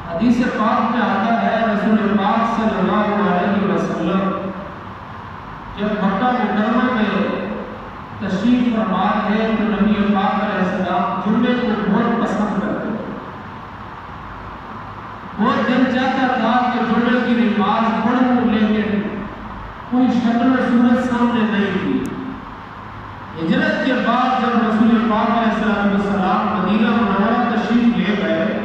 حدیث پاک میں آتا ہے رسول پاک صلی اللہ علیہ وسلم جب مکہ مکرمہ میں تشریف فرما ہے تو نبی پاک علیہ السلام جمعے کو بہت پسند کرتے تھے، بہت دل چاہتا تھا کہ جمعے کی نماز پڑھوں، لیکن کوئی شکل و صورت سامنے نہیں تھی۔ ہجرت کے بعد جب رسول پاک علیہ السلام مدینہ منورہ تشریف لے گئے،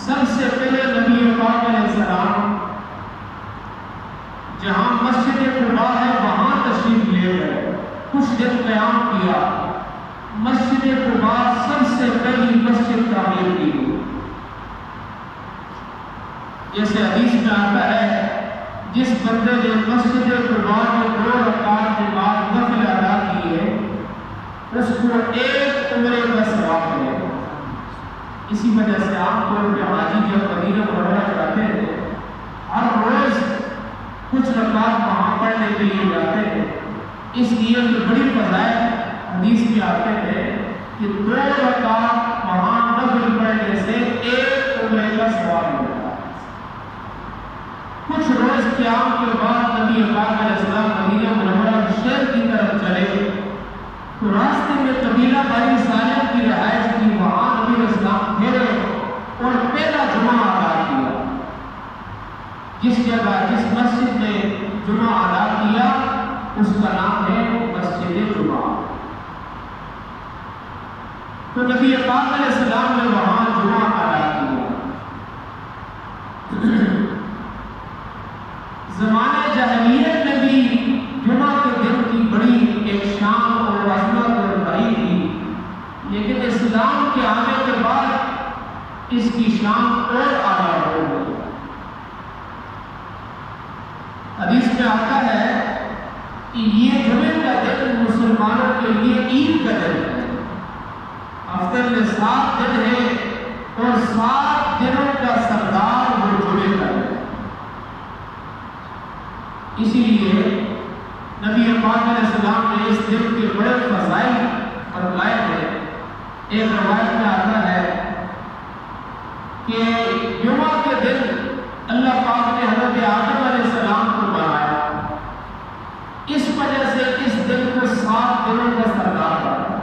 سب سے پہلے نبی پاک علیہ السلام جہاں مسجد قباء ہے وہاں تشریف لے گئے، کچھ دن قیام کیا۔ مسجد قباء سب سے پہلی مسجد تعمیر کی گئی، جیسے حدیث میں آتا ہے جس بندے نے مسجد قباء میں 2 رکعت نماز نفل ادا کی ہے اس کو 1 عمرے کا ثواب ملے گا۔ اسی وجہ سے عام طور پہ حاجی جب مدینہ منورہ جاتے ہیں ہر روز کچھ رکعت وہاں پڑھنے کے لیے جاتے ہیں، اس لیے کہ بڑی فضائل حدیث میں آتے ہیں کہ 2 رکعت وہاں نفل پڑھنے سے 1 عمرے کا ثواب ملتا ہے۔ کچھ روز قیام کے بعد نبی پاک علیہ السلام مدینہ منورہ شہر کی طرف چلے تو راستے میں قبیلہ بنی سالم کی رہائش تھی، وہاں نبی اسلام پھیرے اور پہلا جمعہ ادا کیا۔ جس جگہ جس مسجد میں جمعہ ادا کیا اس کا نام ہے مسجد جمعہ۔ تو نبی پاک علیہ السلام نے وہاں جمعہ ادا کیا۔ زمانہ جاہلیت میں بھی جمعہ کے دن کی بڑی ایک شان اور عظمت اور بڑائی تھی، لیکن اسلام کے آنے کے بعد اس کی شان اور اعلیٰ ہو گئی۔ حدیث میں آتا ہے کہ یہ جمعے کا دن مسلمانوں کے لیے عید کا دن ہے، ہفتے میں 7 دن ہے اور 7 دنوں کا سردار وہ جمعے کا دن ہے۔ اسی لیے نبی پاک علیہ السلام نے اس دن کے بڑے فضائل بتلائے ہیں۔ ایک روایت میں آتا ہے کہ جمعہ کے دن اللہ پاک نے حضرت آدم علیہ السلام کو بنایا، اس وجہ سے اس دن کو 7 دنوں کا سردار بنایا۔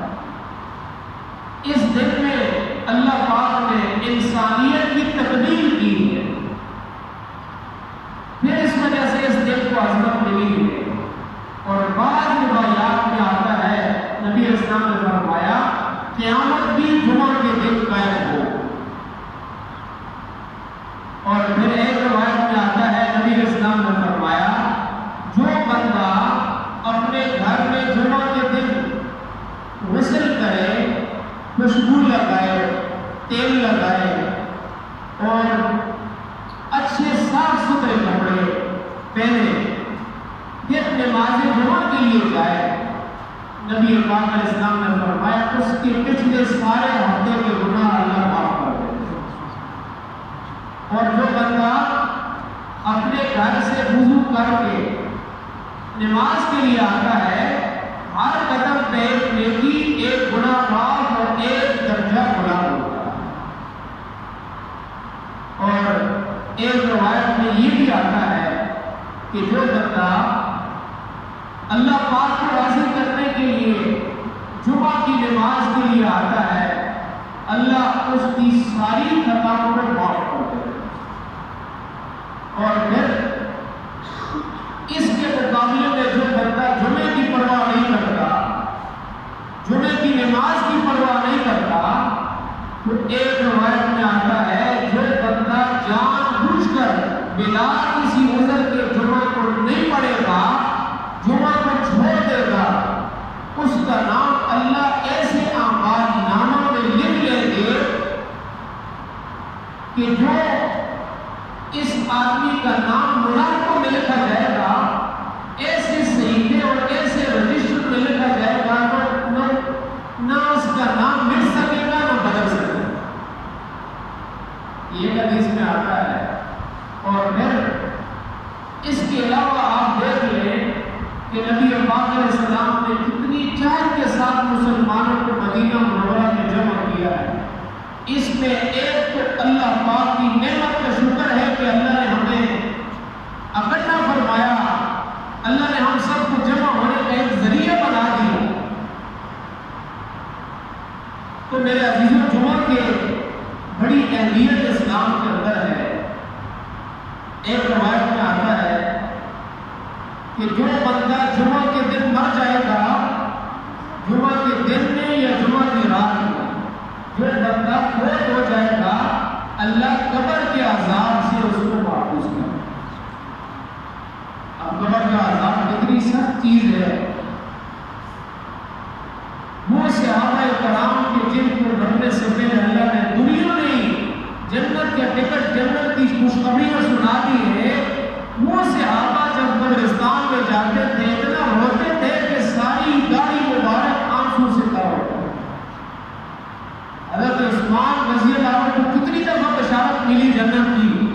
فرمایا قیامت بھی جمعہ کے دن قائم ہو. اور پھر ایک روایت میں آتا ہے نبی علیہ السلام نے فرمایا جو بندہ اپنے گھر میں جمعہ کے دن غسل کرے، خوشبو لگائے، تیل لگائے اور اچھے صاف ستھرے کپڑے پہنے پھر نماز جمعہ کے لیے جائے، نبی پاک علیہ السلام نے فرمایا اس کے پچھلے سارے ہفتے کے گناہ اللہ معاف کر دیتے. اور جو بندہ اپنے گھر سے وضو کر کے نماز کے لیے آتا ہے، ہر قدم پہ ایک نیکی، ایک گناہ معاف اور ایک درجہ بلند ہوتا ہے. اور ایک روایت میں یہ بھی آتا ہے کہ جو بندہ اللہ پاک کو راضی کرنے کے لیے جمعہ کی نماز کے لیے آتا ہے، اللہ اس کی ساری خطاؤں کو معاف کر دیتا ہے. اور پھر اس کے مقابلے میں جو بندہ جمعے کی پرواہ نہیں کرتا، جمعے کی نماز کی پرواہ نہیں کرتا، تو ایک روایت میں آتا ہے جو بندہ جان بوجھ کر بلا کسی عذر کے جمعہ کو نہیں پڑھے گا، جمعہ کو چھوڑ دے گا، اس کا نام اللہ ایسے اعمال نامہ میں لکھ لیں گے کہ جو اس آدمی کا نام ملاقوں میں لکھا جائے گا، ایسے صحیفے اور ایسے رجسٹر میں لکھا جائے گا نہ اس کا نام مٹ سکے گا نہ بدل سکے گا. یہ حدیث میں آتا ہے. اور پھر اس کے علاوہ آپ دیکھ لیں کہ نبی پاک علیہ السلام نے کتنی چاہت کے ساتھ مسلمانوں کو مدینہ منورہ میں جمع کیا ہے. اس میں ایک تو اللہ پاک کی نعمت کا شکر ہے کہ اللہ نے ہمیں اکٹھا فرمایا، اللہ نے ہم سب کو جمع ہونے کا ایک ذریعہ بنا دیا. تو میرے عزیزوں، جمعہ کے بڑی اہمیت اسلام کے اندر ہے. ایک روایت میں آتا ہے کہ جو بندہ جمعہ کے دن مر جائے گا، جمعہ کے دن میں یا جمعہ کی رات میں جو بندہ فوت ہو جائے گا، اللہ قبر کے عذاب سے اس کو محفوظ کرے. اب قبر کا عذاب کتنی سخت چیز ہے. وہ صحابہ کرام کے جن کو مرنے سے پہلے اللہ نے دنیا میں جنت کے ٹکٹ، جنت کی خوشخبریاں سنا دی ہے، وہ صحابہ جب قبرستان میں جاتے تھے اتنا روتے تھے کہ ساری داڑھی مبارک آنسو سے تر ہو گئی. حضرت عثمان رضی اللہ عنہ کو کتنی دفعہ بشارت ملی جنت کی،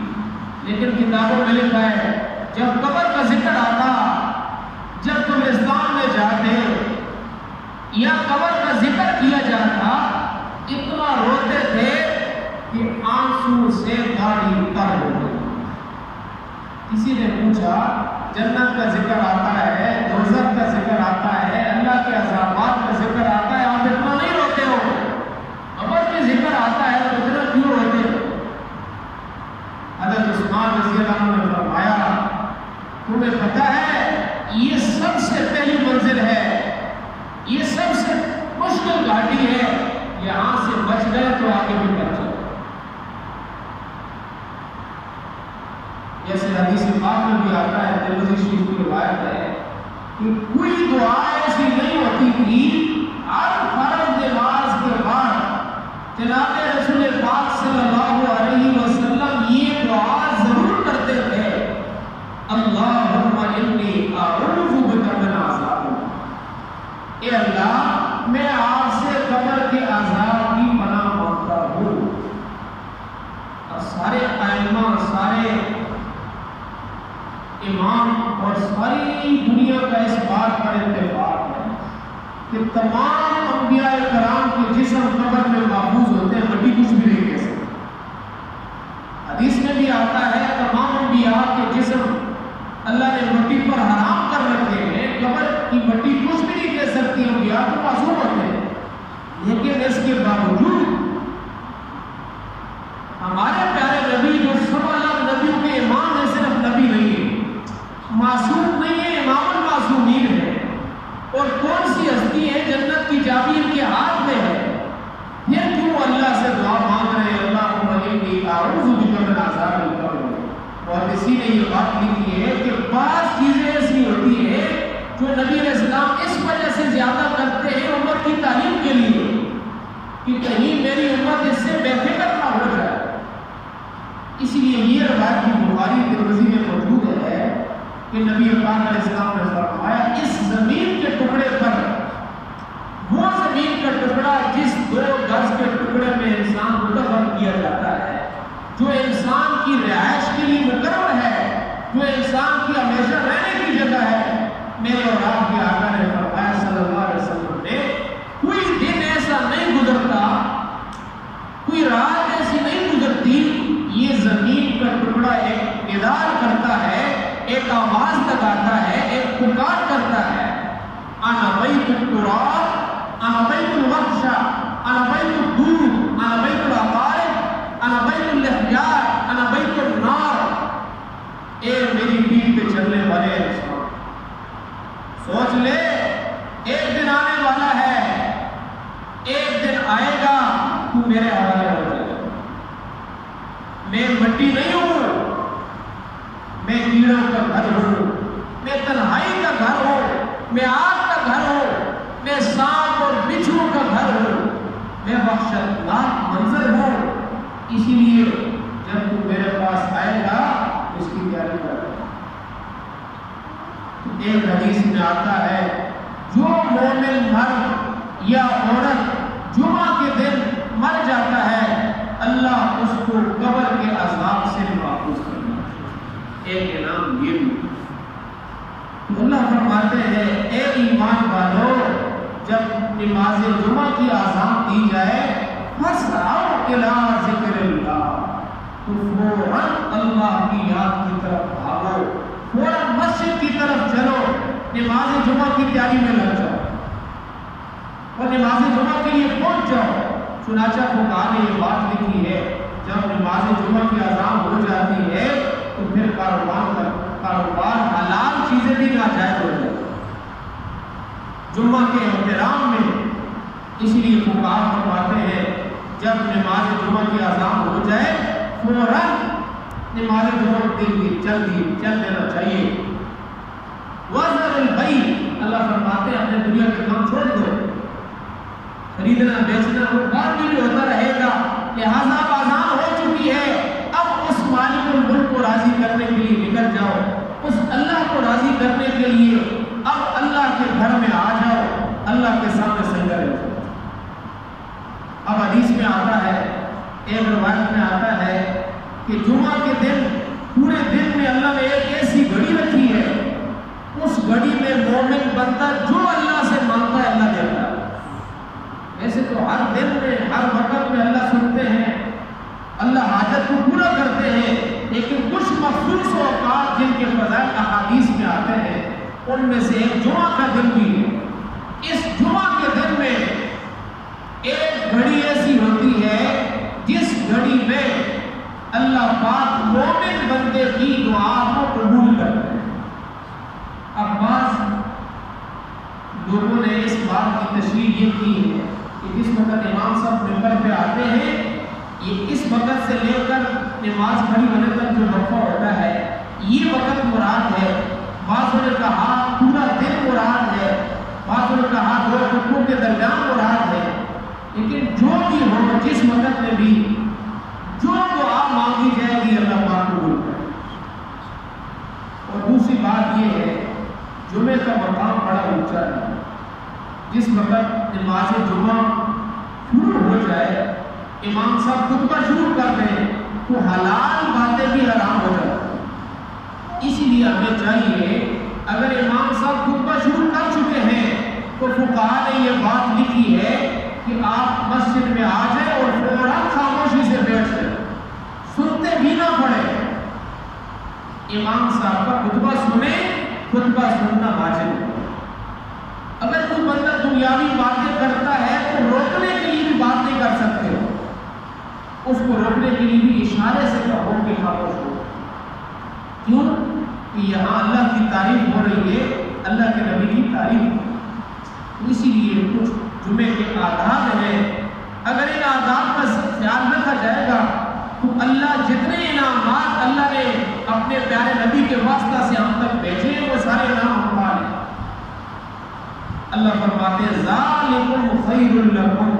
لیکن کتابوں میں لکھا ہے جب قبر کا ذکر آتا، جب قبرستان میں جاتے یا قبر کا ذکر کیا جاتا، اتنا روتے تھے کہ آنسو سے داڑھی تر ہو گئی. کسی نے پوچھا جنت کا ذکر آتا ہے، دوزخ کا ذکر آتا ہے، اللہ کے عذابات کا ذکر آتا ہے، آپ اتنا نہیں روتے ہو؟ قبر کے ذکر آتا ہے تو اتنا کیوں روتے ہو؟ حضرت عثمان رضی اللہ عنہ نے فرمایا تمہیں پتہ ہے یہ سب سے پہلی منزل ہے، یہ سب سے مشکل گھاٹی ہے، یہاں سے بچ گئے تو آگے بھی بچ جائے. جیسے حدیث پاک میں بھی آتا ہے، ترمذی شریف کی روایت ہے کہ کوئی دعا ایسی نہیں ہوتی تھی ہر فرض نماز کے بعد جناب رسول پاک صلی اللہ علیہ وسلم یہ دعا ضرور کرتے تھے، اللہم انی اعوذ بک من عذاب، اے اللہ میں آپ سے قبر کے عذاب کی پناہ مانگتا ہوں. اور سارے ائمہ، سارے امام اور ساری دنیا کا اس بات پر اتفاق ہے کہ تمام انبیاء کرام کے جسم قبر میں محفوظ ہوتے ہیں، مٹی کچھ بھی نہیں کہہ سکتی. حدیث میں بھی آتا ہے تمام انبیاء کے جسم اللہ نے مٹی پر حرام کر رکھے ہیں، قبر کی مٹی کچھ بھی نہیں کہہ سکتی. انبیاء تو معصوم ہوتے ہیں، لیکن اس کے باوجود ہمارے پیارے نبی جو سب اللہ نبیوں کے امام ہے، صرف نبی نہیں ہے، معصوم نہیں ہے، امام المعصومین ہے. اور کون سی ہستی ہے جنت کی چابی ان کے ہاتھ اللہ سے دعا مانگ رہے ہیں اللہم انی اعوذ بک من عذاب القبر۔ اور اسی نے یہ بات لکھی ہے کہ بعض چیزیں ایسی ہوتی ہیں جو نبی علیہ السلام اس وجہ سے زیادہ کرتے ہیں امت کی تعلیم کے لیے کہ کہیں میری امت اس سے بے فکر نہ ہو جائے۔ اسی لیے یہ روایت بھی بخاری ترمذی میں موجود ہے کہ نبی پاک علیہ السلام نے فرمایا اس زمین کے ٹکڑے پر، وہ زمین کا ٹکڑا جس 2 گز کے ٹکڑے میں انسان کو دفن کیا جاتا ہے، جو انسان کی رہائش کے لیے مقرر ہے، جو انسان کی ہمیشہ رہنے کی جگہ ہے، میرے اور آپ کے آقا نے فرمایا صلی اللہ علیہ وسلم نے کوئی دن ایسا نہیں گزرتا، کوئی رات ایسی نہیں گزرتی، یہ زمین کا ٹکڑا ایک نداء کرتا ہے، ایک آواز لگاتا ہے، ایک پکار کرتا ہے، انا بیت التراب، انا بیت الوحشہ، انا بیت الدود، انا بیت العقارب، انا بیت الاحجار، انا بیت النار۔ اے میری پیٹھ پہ چلنے والے انسان، سوچ لے ایک دن آنے والا ہے، ایک دن آئے گا تو میرے حوالے ہو جائے گا۔ میں مٹی نہیں ہوں، میں کیڑوں کا گھر ہوں، میں تنہائی کا گھر ہوں، میں آگ کا گھر ہوں، میں سانپ اور بچھو کا گھر ہوں، میں وحشتناک منظر ہوں۔ اسی لیے جب تو میرے پاس آئے گا اس کی تیاری کر۔ ایک حدیث میں آتا ہے جو مومن مرد یا عورت جمعہ کے دن مر جاتا ہے اللہ اس کو قبر کے عذاب سے محفوظ کرنا ہے۔ ایک انعام یہ بھی اللہ فرماتے ہیں اے ایمان والو جب نماز جمعہ کی اذان دی جائے فاسعوا الی ذکر اللہ، تو فوراً اللہ کی یاد کی طرف بھاگو، فوراً مسجد کی طرف چلو، نماز جمعہ کی تیاری میں لگ جاؤ اور نماز جمعہ کے لیے پہنچ جاؤ۔ چنانچہ فقہاء نے یہ بات لکھی ہے جب نماز جمعہ کی اذان ہو جاتی ہے تو پھر کاروبار حلال چیزیں بھی ناجائز ہو جاتی جمعہ کے احترام میں۔ اس لیے فقہاء فرماتے ہیں جب نماز جمعہ کی اذان ہو جائے فوراً نماز جمعہ کے لیے چل دینا چاہیے۔ وَذَرُ الْبَيْعَ، اللہ فرماتے ہیں اپنے دنیا کے کام چھوڑ دو، خریدنا بیچنا کاروبار بھی ہوتا رہے گا، لہٰذا اب اذان ہو چکی ہے، اب اس مالک الملک کو راضی کرنے کے لیے نکل جاؤ، اس اللہ کو راضی کرنے کے لیے اب اللہ کے گھر میں آ جاؤ، اللہ کے سامنے سجدہ کرو۔ اب حدیث میں آتا ہے، ایک روایت میں آتا ہے کہ جمعہ کے دن پورے دن میں اللہ نے ایک ایسی گھڑی رکھی ہے، اس گھڑی میں مومن بندہ جو اللہ سے مانگتا ہے اللہ دیتا ہے۔ ویسے تو ہر دن میں ہر وقت میں اللہ سنتے ہیں، اللہ حاجت کو پورا کرتے ہیں، لیکن کچھ مخصوص اوقات جن کے فضائل احادیث میں آتے ہیں ان میں سے ایک جمعہ کا دن بھی ہے۔ اس جمعہ کے دن میں ایک گھڑی ایسی ہوتی ہے جس گھڑی میں اللہ پاک مومن بندے کی دعا کو قبول کرتے ہیں۔ اب بعض لوگوں نے اس بات کی تشریح یہ کی ہے کہ جس وقت امام صاحب ممبر پہ آتے ہیں یہ اس وقت سے لے کر نماز کھڑی ہونے تک جو وقفہ ہوتا ہے یہ وقت مراد ہے، بعضوں نے کہا پورا دن مراد ہے، بعضوں نے کہا 2 رکوع کے درمیان مراد ہے، لیکن جو بھی ہو جس وقت میں بھی جو دعا مانگی جائے گی اللہ پاک قبول کرے۔ اور دوسری بات یہ ہے جمعے کا مقام بڑا اونچا ہے، جس وقت نماز جمعہ شروع ہو جائے امام صاحب خطبہ شروع کر دیں تو حلال باتیں بھی حرام ہو جاتی۔ اسی لیے ہمیں چاہیے اگر امام صاحب خطبہ شروع کر چکے ہیں تو فقہاء نے یہ بات لکھی ہے کہ آپ مسجد میں آ جائیں اور فوراً خاموشی سے بیٹھ جائیں، سنتے بھی نہ پڑے، امام صاحب کا خطبہ سنیں، خطبہ سننا واجب ہے۔ اگر کوئی بندہ دنیاوی باتیں کرتا ہے تو روکنے کے لیے بھی بات نہیں کر سکتے ہو، اس کو روکنے کے لیے بھی اشارے سے کہو کہ خاموش ہو۔ کیوں کہ یہاں اللہ کی تعریف ہو رہی ہے، اللہ کے نبی کی تعریف، اسی لیے کچھ جمعے کے آداب ہیں، اگر ان آداب کا جائے گا تو اللہ جتنے انعامات اللہ نے اپنے پیارے نبی کے واسطہ سے ہم تک بھیجے ہیں وہ سارے انعام ہم پا لیں۔ اللہ فرماتے ہیں ذالکم خیر لکم،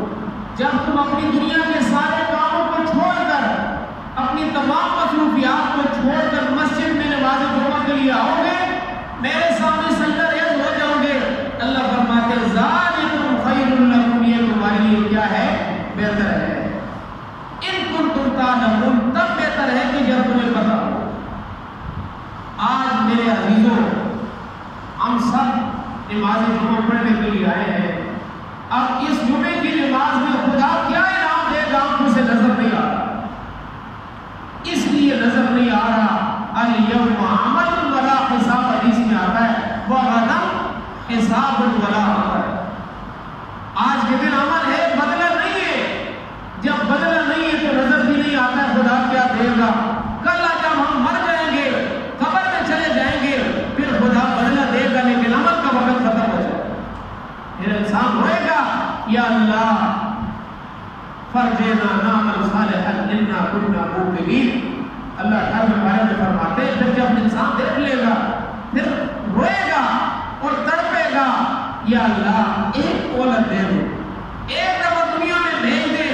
جب تم اپنی دنیا کے سارے کاموں کو چھوڑ کر، اپنی تمام مصروفیات کو چھوڑ کر مسجد میں نماز جمعہ کے لیے آؤ گے، میرے سامنے سجدہ ریز ہو جاؤ گے، اللہ فرماتے ہیں ذالکم خیر لکم، یہ تمہارے لیے کیا ہے؟ بہتر ہے۔ ان کنتم تعلمون، تب بہتر ہے کہ جب تمہیں پتہ ہو۔ آج میرے عزیزوں، ہم سب نماز جمعہ پڑھنے کے لیے آئے ہیں۔ اب اس جمعے کی نماز میں خدا کیا انعام دے گا آنکھوں سے نظر نہیں آ رہا، اس لیے نظر نہیں آ رہا۔ الیوم عمل ولا حساب، حدیث میں آتا ہے وغدا حساب ولا عمل۔ آج کے دن عمل ہے، بدلہ نہیں ہے۔ جب بدلہ نہیں ہے تو نظر بھی نہیں آتا ہے خدا کیا دے گا۔ کل جب ہم مر جائیں گے، قبر میں چلے جائیں گے، پھر خدا بدلہ دے گا، لیکن عمل کا وقت ختم ہو جائے گا۔ پھر انسان ہوئے گا یا اللہ فرجنا نعمل صالحا انا كنا موقنین۔ اللہ تعالیٰ بارے میں فرماتے ہیں پھر جب انسان دیکھ لے گا، پھر روئے گا اور تڑپے گا، یا اللہ ایک اولاد دے دو، ایک دفعہ دنیا میں بھیج دے،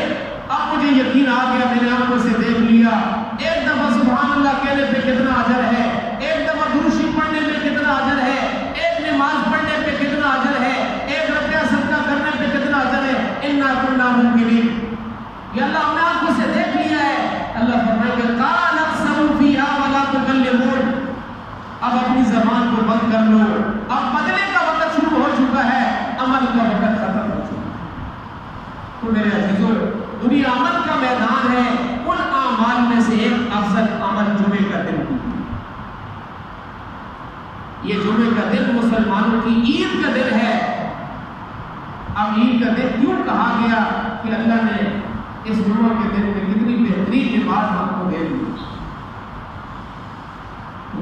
اب مجھے یقین آ گیا، میں نے آنکھوں سے دیکھ لیا۔ ایک دفعہ سبحان اللہ کہنے پہ کتنا اجر ہے، ایک دفعہ درود شریف پڑھنے پہ کتنا اجر ہے، ایک نماز پڑھنے پہ کتنا اجر ہے، ایک روپیہ صدقہ کرنے پہ کتنا اجر ہے۔ انا كنا موقنین، یا اللہ ہم نے آنکھوں سے دیکھ لیا ہے۔ اللہ فرمائے گا قال اقسموا فيها ولا تكلمون، اب اپنی زبان کو بند کر لو، اب بدلے کا وقت شروع ہو چکا ہے، عمل کا وقت ختم ہو چکا ہے۔ تو میرے عزیزوں، دنیا عمل کا میدان ہے، ان اعمال میں سے ایک افضل عمل جمعے کا دن ہے۔ یہ جمعے کا دن مسلمانوں کی عید کا دن ہے۔ اب عید کا دن کیوں کہا گیا کہ اللہ نے اس جمعہ کے دن میں کتنی بہترین نماز ہم کو دے دی۔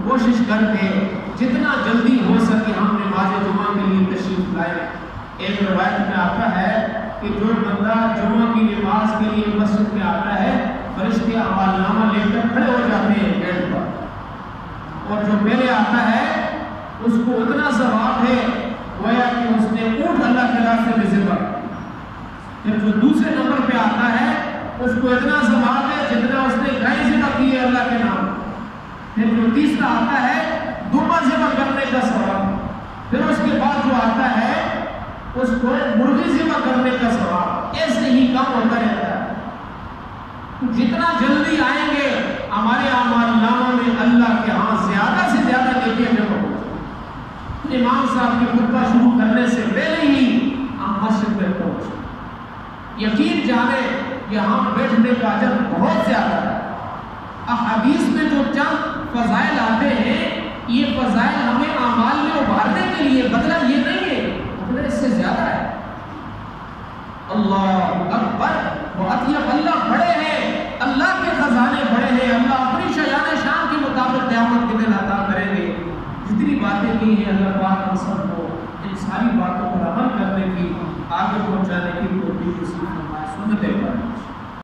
کوشش کر کے جتنا جلدی ہو سکے ہم نماز جمعہ کے لیے تشریف لائیں۔ ایک روایت میں آتا ہے کہ جو بندہ جمعہ کی نماز کے لیے مسجد میں آتا ہے، فرشتے اعمال نامہ لے کر کھڑے ہو جاتے ہیں گیٹ پر، اور جو پہلے آتا ہے اس کو اتنا ثواب ہے گویا کہ اس نے اونٹ اللہ کے راستے میں ذبح کیا۔ پھر جو دوسرے نمبر پہ آتا ہے اس کو اتنا ثواب ہے جتنا اس نے گائے ذبح کی ہے اللہ کے نام۔ پھر جو تیسرا آتا ہے دمبا ذبح کرنے کا ثواب، پھر اس کے بعد جو آتا ہے اس کو مرغی ذبح کرنے کا ثواب، ایسے ہی کام ہوتا رہتا ہے۔ جتنا جلدی آئیں گے ہمارے اعمال ناموں میں اللہ کے ہاں زیادہ سے زیادہ نیکیاں جمع ہو جائیں۔ امام صاحب کی خطبہ شروع کرنے سے پہلے ہی ہم مسجد میں پہنچے، یقین جانے کہ ہم بیٹھنے کا اجر بہت زیادہ ہے۔ احادیث میں جو چند فضائل آتے ہیں، یہ فضائل ہمیں اعمال میں ابھارنے کے لیے، بدلہ یہ نہیں ہے، بدلہ اس سے زیادہ ہے۔ اللہ اکبر، وعطیہ اللہ بڑے ہیں، اللہ کے خزانے بڑے ہیں، اللہ اپنی شان شان کے مطابق قیامت کے دن عطا کریں گے۔ جتنی باتیں کی ہیں اللہ پاک ہم سب کو ان ساری باتوں پر عمل کرنے کی، آگے پہنچانے کی توفیق نصیب فرمائے۔ سنت ہے۔